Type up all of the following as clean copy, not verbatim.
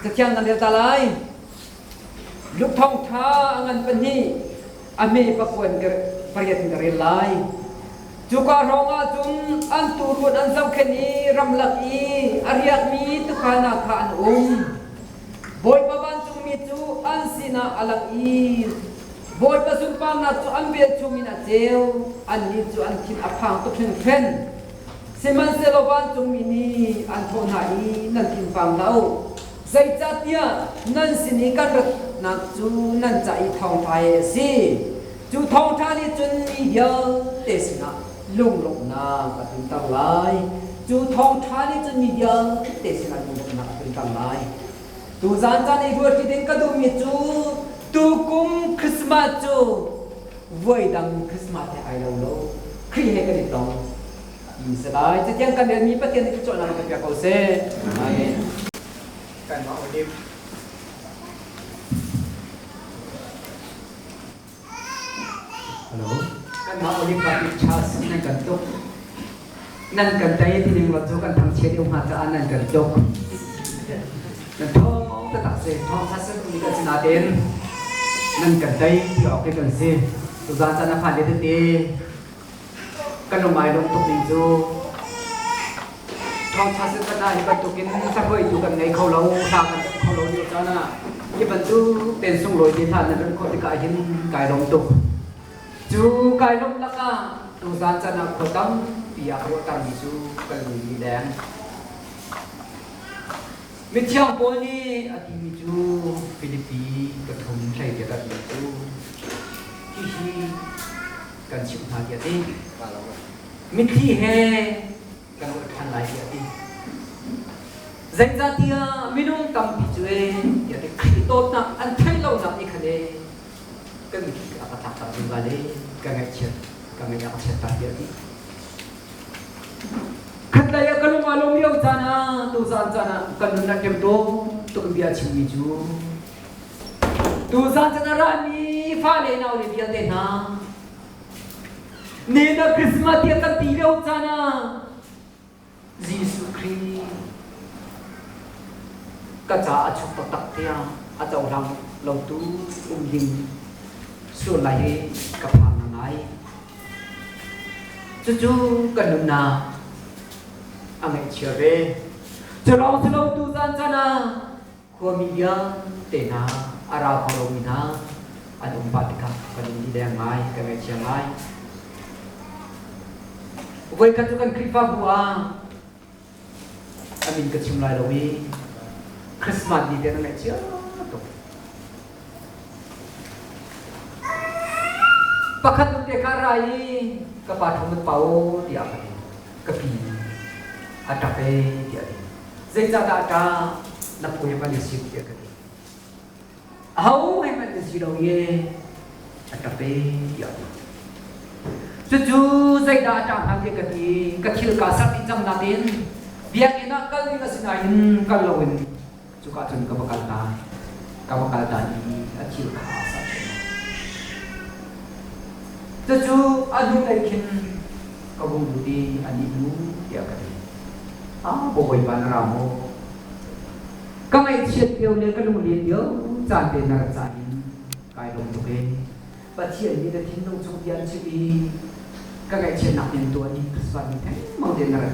จะเที่ยงกันเดียวตาลายลูกทองท้าอันเป็นนี่อเมริกาควรกระเรียนกระเรียนลายจุกรองอาจุนอันตูรุนอันสำคัญนี้รำลักอีอาริยมีตุขานาขานบอยประบันจุมีจูอันสินาอลังอีบอยประสุนปังนาจูอันเบียจูมินาเจลอันนี้จูอันทินอภังตุกเพ่นเพ่นเซมันเซโลบันจุมินีอันโทนาอีนันทินฟังเราใจจัดเนี่ยนั่นสินิกันรัตนักจูนั่นใจทองไทยสิจูทองไทยนี่จุนมีเยอะเตสนะลุงลงนาปฏิตั้งหลายจูทองไทยนี่จุนมีเยอะเตสนะลุงลงนาปฏิตั้งหลายตูจานจานอีกวันที่เด็กก็ดูมีจูตูกุมคริสต์มาสจูวัยดังคริสต์มาสที่ไอเราโลครีให้กันอีกต้องยิ่งสลายจะเที่ยงกันเดือนมีปฏิญาณที่โจทย์นั้นเป็นแบบเขาเซ่ไม่กันมาวันนี้ฮัลโหลกันมาวันนี้ปฏิชาสินั่นกันตุกนั่นกันใจที่หนึ่งเราจูกันทำเชื่อที่มาจะอันนั้นกันตุกนั่นท้องตะตักเสท้องทัศน์มีกันชนะเด่นนั่นกันใจที่ออกกันสิตุจานจันทร์ผ่านเดือนตีกันลงไม้ลงตุกหนึ่งจูท้องทัศน์ก็ได้กันตุกินถ้าเคยอยู่กันในเขาเราทางกันเขาเราอยู่จ้านะยี่ปันจูเป็นส่งลอยที่ท่านนั่นเป็นคนที่กายหินกายลงตุกจูกายลงละก็ตุจานจันทร์ขดตั้งปียกรตั้งจูกันมีแดงมิเชียงปอนี่อาทิมิจูฟิลิปปีกระทงใช้เดียกันมิจูที่กันชิมหาเดียดีมิที่เฮกันวัดทันหลายเดียดีใจจัดเดียมินุ่งตำพิจเวเดียดีคริโตนักอันไทยเราหนักอีกคนเดียกันมิที่อาตักตักดูกันเลยกันเงียบเชียกันเงียบเชียตัดเดียดีขัดเลยกันลงมาลงเลี้ยวจานะตูจานจานะกันนุ่นนักเก็บโตตุกเบียชิมิจูตูจานจานะรามีฟ้าเลน่าอุลิเบียเดน่าเนน่าคริสต์มาสเดียกันตีเลี้ยวจานะยิสุครีก็จะอาชุกตักเตียอาจจะเราเราตูยิงส่วนไหลกับผ่านไหนจู่ๆกันนุ่นนาอันนี้เชื่อเร่จะลองดูจันทร์นะขวมีเยอะเตน่าอาราพอลมินาอันอุปาติกากันดีแดงไม้กันไม่เชื่อไม้ไว้กันทุกันคริฟ้าบัวอันนี้ก็ชิมลายเราวีคริสต์มาสดีเดนไม่เชื่อตุ๊กประคันตุเตคารายกับปาทมุตเปาเดียกันกับปีada pe dia ni zai ada na punya malaysia dia kata au hai malaysia dong ye ada pe dia cucu zai ada hang dia kata kecil kasar di jam natin biar enak kali ngasinain kalawin suka tun kabakal tani kecil kasar cucu adu laikin kabung budi animu dia kata bồi bàn ramo các ngày chuyện tiêu lên các lùng liền nhớ tràn tiền là tràn cái đồng tục lên và chuyện như là thiên đông trong dân chứ đi các ngày chuyện nặng tiền tuổi soạn thế mong tiền là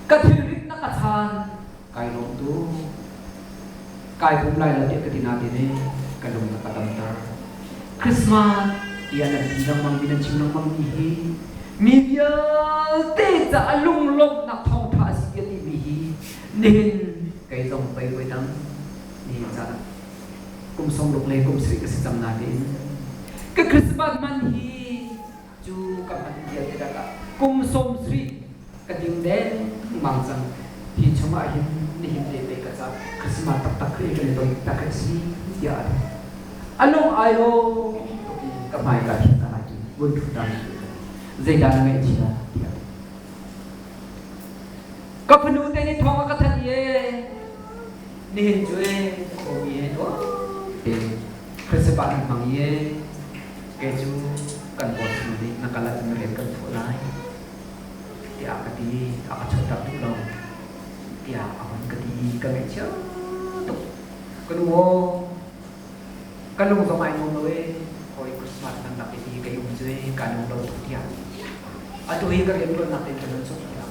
các thứ rít nó cả than cái đồng tu cái cũng lại là điện cái tiền nào thì đây cái đồng là cả đồng ta Christmas dia là tiền đồng mang tiền chim đồng mang đi media tê giả lung lung nạp thong thả sĩ ti bì nên cái dòng bay quay đắng nên ra cùng song lục lên cùng sự cái sự jam na đến cái Christmas man hi chu các bạn dia tidak cả cùng song sri cái tiếng đen mang rằng thì chúng ai hin ni hin để cái sao Christmas tak tak kri cái tôi tak cái gì dia along ayo các mai cả kita lagi buat kita dây đàn mẹ chỉ là các phần nụ tên thong các thân ye nên chơi ô ye đó để khởi sự bạn bằng ye cái chú cần một sự đi là cả là người hiện cần phụ lái thì à cái đi à chọn tập đúng lòng thì à cái đi cái mẹ chứ cái đúng không cái lùng giống ai muốn nói hồi Christmas nang nakiti kayo mjue kanong daw tukya ato hi ka rin ko natin kanon so kya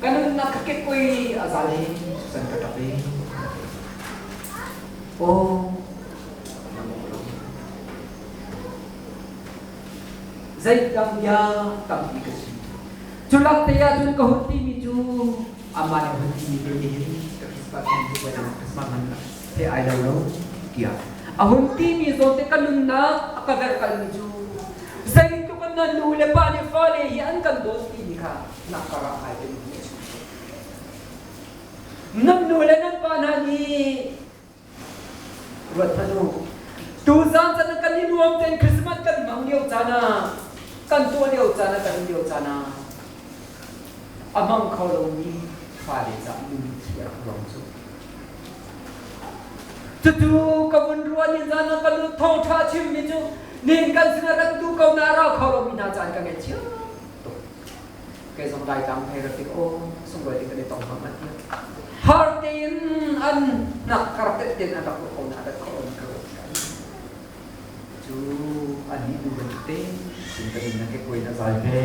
kanong nakakit ko'y azali san ka tapi oh zai tam ya tam ki kasi chulak te ya chun ka huti mi chu amane huti mi de ni Christmas ni ko na Christmas man te I don't know kya ahunti mi zo te kalun na akaver kalun ju zai tu kan na lule pa ni fale hi an kan dos ti ni ka nakara ai te ni nam lule nan pa na ni rathanu tu zan san kan ni nuam ten Christmas kan mang liu chana kan tu liu chana kan liu chana amang khau lo ni fale za ni ya long chu tu kabun ruan ni zana kalu thong tha chim ni chu nin kan sina kan tu kau na ra khau lo mi na chan ka nge chiu ke song dai tam phe ra ti o song rai ti ka ni tong ha ma ti har tin an nak kar te tin an ko na da ko ka chu an ni du ben te sin ta ni na ke koi na sai phe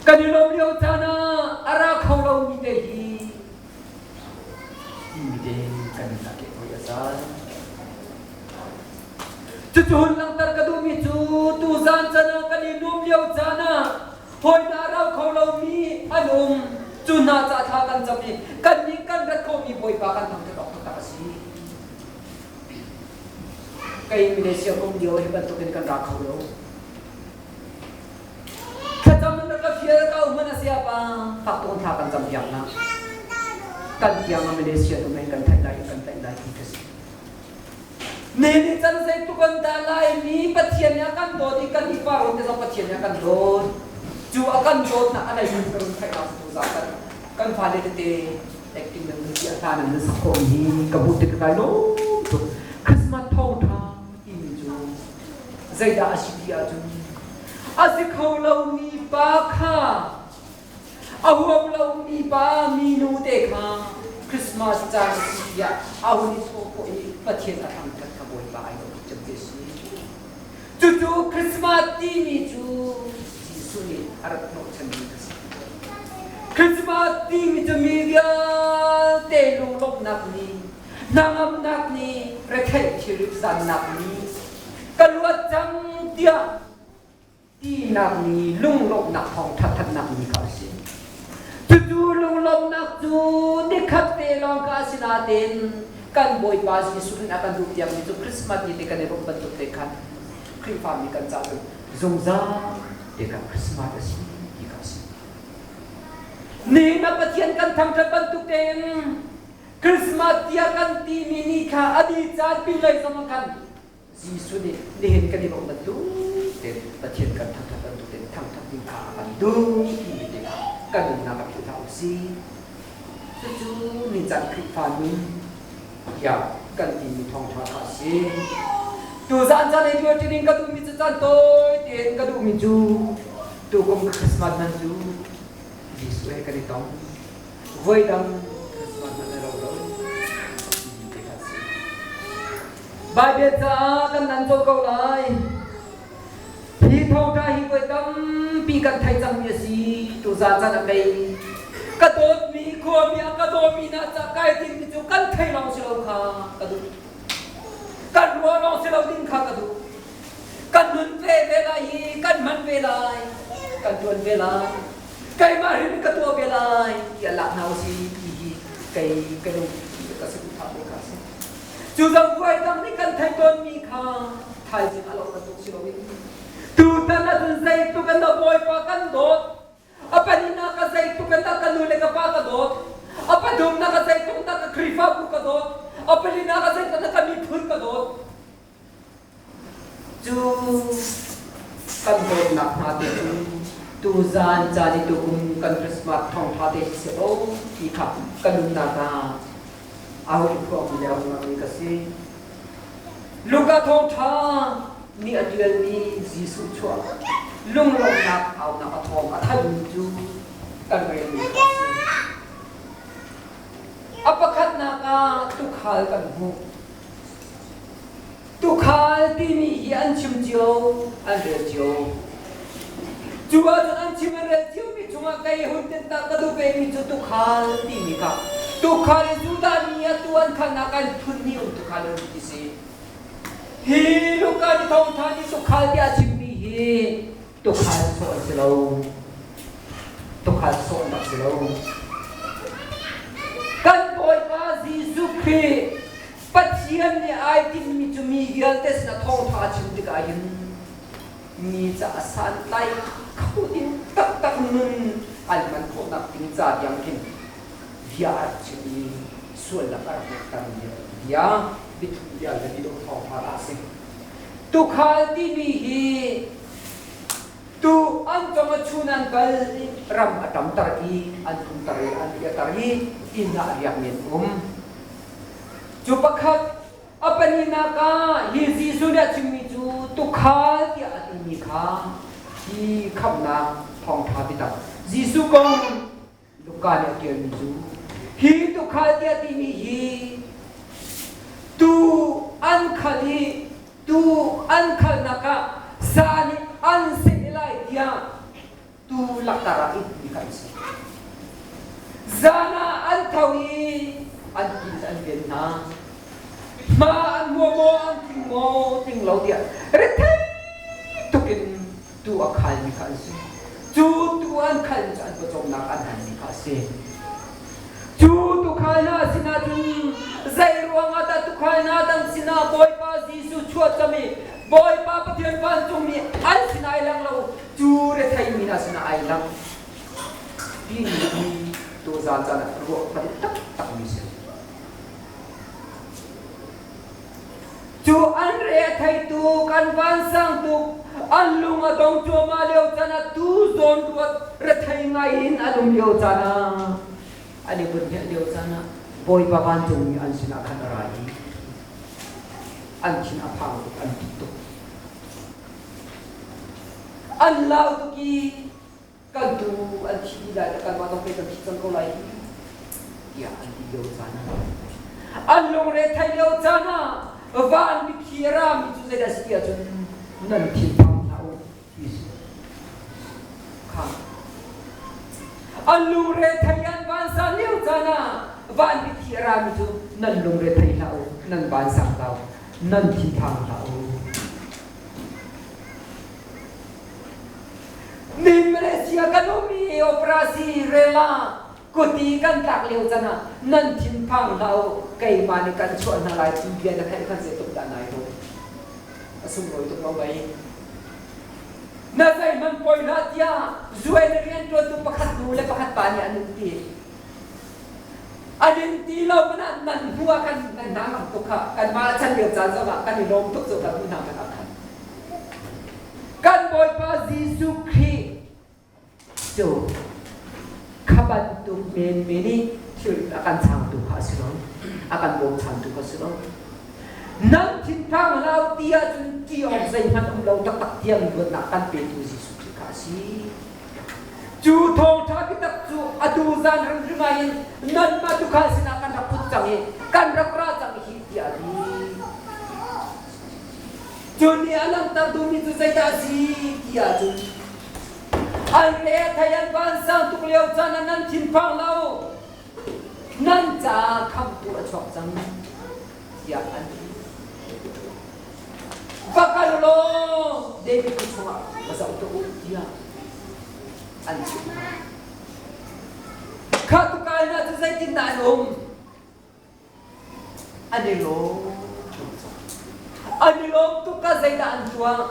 kan ni lo liu chana ara khau lo mi te hi mi kan na ke ko ya sa chu chun lang tar ka du mi chu tu zan chana kan ni num liu chana hoi na ra khau lo mi anum chu na cha tha kan cham ni kan ni kan rat ko mi boi pa kan thang ta dok ta si kai mi de sia kom dio hi ban to kan ra khau lo ka cham na ka fia ka u mana sia pa tak ton tha kan cham yang na kan kia ma Malaysia tu main kan thai dai ki kasi ne ni chan sai tu kan da lai ni pathian ya kan do di kan ni pa ro te so pathian ya kan do chu akan do na anai ni kan thai na tu za kan fa le te acting nang ni ya ta nang sa ko ni ka bu te ka no tu Christmas thong tha in ju zai da asikia ju asikhau lo ni pa kha ahum lo mi pa mi nu te kha Christmas chan ya ahuni so ko i pathian atham kat ka boi ba ai lo cham te si chu Christmas ti mi chu jisu ni arat no chan ni Christmas ti mi chu mi ya te lu lok nak ni nangam nak ni rekhai chirip san nak ni kalwa chang tia ti nak ni lung lok nak thong that nak ni ka si tu lung lom nak tu ni khat te long ka sinatin kan boy pa si sun akan du tiang ni tu Christmas ni te kan ro ban tu te kan kri fam ni kan cha zongza te kan Christmas si ki ka si ni na pathian kan thang tha ban tu ten Christmas tia kan ti mi ni kha adi chan pi lai sam kan si sun ni hen kan ro ban tu te pathian kan thang tha ban tu ten thang tha ni kha kan du ki te kan na ka ta si chu ni chan kri fam ni ya kan ti mi thong tha ka si tu zan zan ai dio tin ka tu mi chan toi ten ka du mi ju tu kom Christmas nan ju dis we ka ni tong voi dang Christmas nan ro ro te ka si bai be cha kan nan cho ko lai hi thong tha hi voi dam pi kan thai chang mi si tu zan zan kai ka dot mi ko mi ka do mi na cha kai tin mi chu kan thai long si lo kha ka du kan ro long si lo din kha ka du kan nun ve ve lai kan man ve lai kan tuan ve lai kai ma rin ka tu ve lai ya la nau si kai kai lu ka si tha le ka si chu zang vai dam ni kan thai ton mi kha thai sin a lo ka tu si lo wi tu ta na tu zai tu kan da boy pa kan dot apa ni na ka zai tu kan da kan nu le ka pa ka dot apa dum na ka zai tu ta ka krifa pu ka dot apa ni na ka zai ta na ka mi phun ka dot chu kan dot na na te tu zan cha ni tu kum kan Christmas thong tha te se o ki kha kan nu na ka au ko mi le au na ni ka si luka thong tha ni adial ni jisu chua lung lung nak au na athom athan ju kan re ni apakhat na ka na tu khal kan mu tu khal ti mi an chim chiu an re chiu chua an chim re chiu mi chunga kai hun ten ta ka du pe mi chu tu khal ti mi ka tu khal ju da ni ya tu an khan na kan phun ni tu khal ti se hi lu ka ni thong tha ni tu khal ya chim mi hi tu khal so se lo tu khal so na se lo kan boy pa Jesu Christ pathian ni ai tin mi chu mi gial tes na thong tha chim ti ka yin mi cha san lai khau din tak tak nun al man ko na ting cha yang kin dia chi sual la ka ta dia bit dia la di do thong tha la se tu khal ti mi hi tu an chong chunan kal ram atam tar i an tum tar i an ya tar i in la riak men chu pakhat apani na ka hi Jesu da chimi chu tu khal ti ati mi kha hi kham na thong tha bi ta Jesu kong luka ne ke mi chu hi tu khal ti ati mi hi tu an khal na ka sani an se lai dia tu laktara it mi kai se zana an thawi an kin an ben na ma an mo ting lo dia re thai tu kin tu akhal mi kai se chu tu an khal an ko chom na an han mi ka se chu tu khal na sina tu zai ruang ata tu khal na dang sina boy pa Jesu chuat kami boy pa pathian pan chung mi an sinai lang lo chu re thai mi na sina ai lang ti ni tu za cha na ro pa tak tak mi se chu an re thai tu kan van sang tu an lung a dong chu ma leo cha na tu zon tu re thai ngai in alum leo cha na ani bun he leo cha na boy pa pan chung mi an sina khan rai an chin a phang an tu an lau tu ki kan tu an chi da kan ma tong pe kan chi kan ko lai ya an ti leo cha na an lung re thai leo cha na van bi khira mi chu ze da sia chun nan thi pam thau is kha an lung re thai an van sa leo cha na van bi khira mi chu nan lung re thai lau nan van sa lau nan thi pam thau ni Malaysia kanomi operasi rela kuti kan tak leo chana nan thim phang lau kai ma ni kan chon na lai tin bia na khai kan se tuk da nai ro asum roi tuk lo bai na sai man poi na tia zuai na rian tu tu pakhat du le pakhat pa ni an ti adin ti lo na nan huwa kan nan na mang tuk kha kan ma chan leo chan za kan ni lom tuk zo kan na kan akhan kan boy pa Jesu Christ so kaban tu meni thil akan chang tu khasiro akan bom chang tu khasiro nan thin phang lau tia chun ti ong sai man lo tak tak tiang bu na kan pe tu Jesu Christ khasi chu thong tha ki tak chu adu zan rang ringai nan ma tu khasin akan rak put chang kan rak ra chang hi tia di Joni alam tar du mi tu sai ta si tia chun an le thayan van sang tuk leo chan nan thin phang lau nan cha kham tu a chok chang ya an vakalo David ku chunga pasau tu ya an chu kha tu kai na tu sai tin dan ani lo tu ka zai da an chuang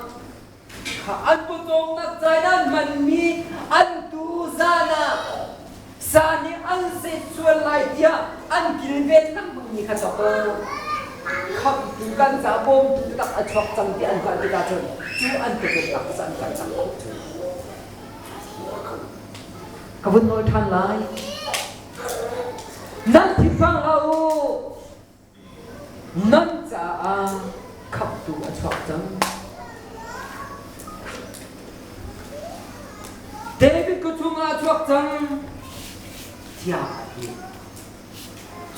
an pu tong nak chai dan man mi an tu zana sani an se chuan lai dia an kil ven nam mi kha chok kham tu kan za bom tu tak a chok chang ti an ka ti da chon chu an te ke tak san kan chang ka bun noi than lai nan thi phang au nan cha a khap tu a chok chang David ko chunga chuak chang tia hi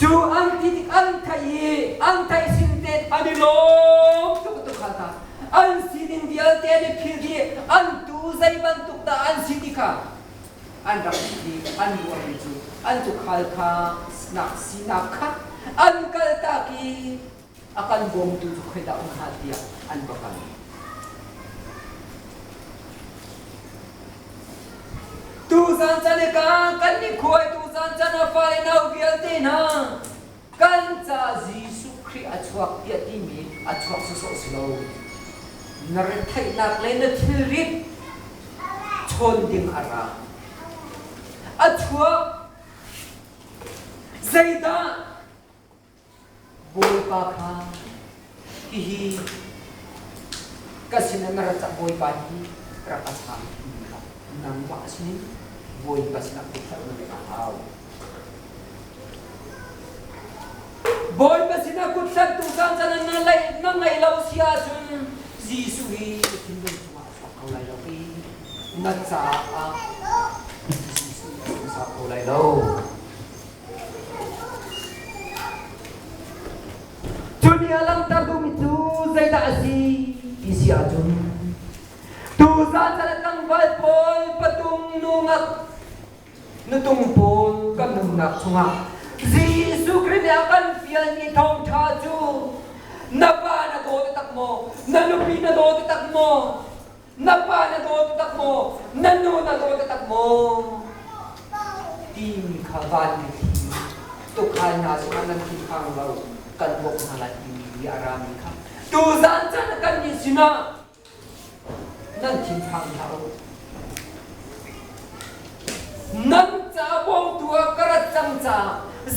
จูอันที่อันไทยสินเตอันนี้ล้มตุกข้าตาอันสิดินเดียเตนพิธีอันตูใจบันตุกตาอันสิดิค่ะอันรักดีอันวัวมิจูอันตุกข้าข้านักสินักข้าอันกัลตากีakan bom tu kita hati an bakan tu san chane kan ni khoi tu san chana fare nau bial te na kan cha jisu khri achwak ya ti mi achwak so slow nare thai nak le na thilrit chon ding ara achwak zaida boy pa kha hi kasina naracha boy pa hi rakasa nang wa sin boy pa sina pitha na haw boy pa sina kutsa tu san san na ngai lau sia sun jisu hi tindon wa sa kaulai lau ki na cha a jisu sa kaulai lau alam tardum itu zaida asi isi ajun tu za kang balpol patung nungak nutung pol kan nungak chunga jisu kri akan fial ni thong tha chu napa na do tak mo nanupi na do tak mo napa na do tak mo nanu na do tak mo tim khawan ni tu khai na su nan tim khang lau kan bok halat ni arami kha tu zan chan kan ni sina nan tim khang lau nan cha bom tu karat chang cha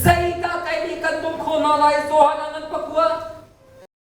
zai ta kai ni kan tum khona lai so hanan